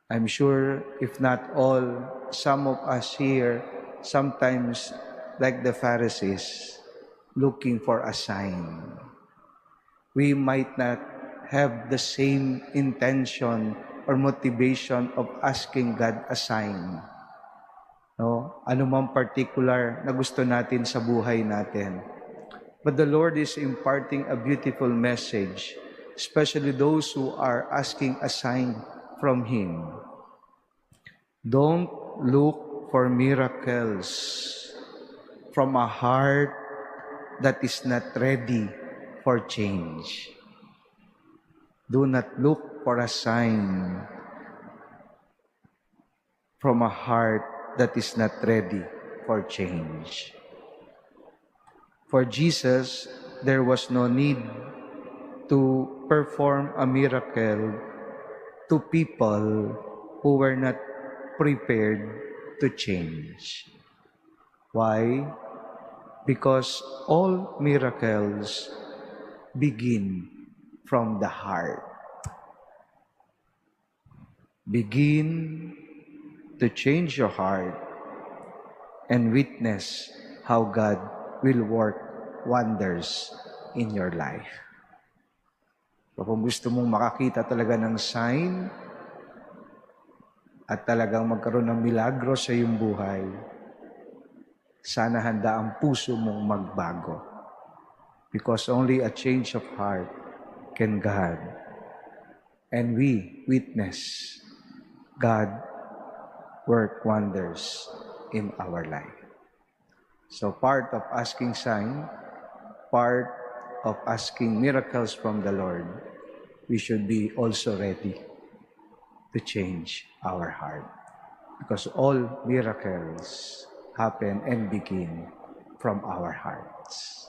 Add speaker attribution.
Speaker 1: I'm sure, if not all, some of us here sometimes, like the Pharisees, looking for a sign. We might not have the same intention or motivation of asking God a sign. No? Ano mang particular na gusto natin sa buhay natin. But the Lord is imparting a beautiful message, especially those who are asking a sign from Him. Don't look for miracles from a heart that is not ready for change. Do not look for a sign from a heart that is not ready for change. For Jesus, there was no need to perform a miracle to people who were not prepared to change. Why? Because all miracles begin from the heart. Begin to change your heart and witness how God will work wonders in your life. So kung gusto mong makakita talaga ng sign at talagang magkaroon ng milagro sa iyong buhay, sana handa ang puso mong magbago. Because only a change of heart can God. And we witness God work wonders in our life. So part of asking sign, part of asking miracles from the Lord, we should be also ready to change our heart. Because all miracles happen and begin from our hearts.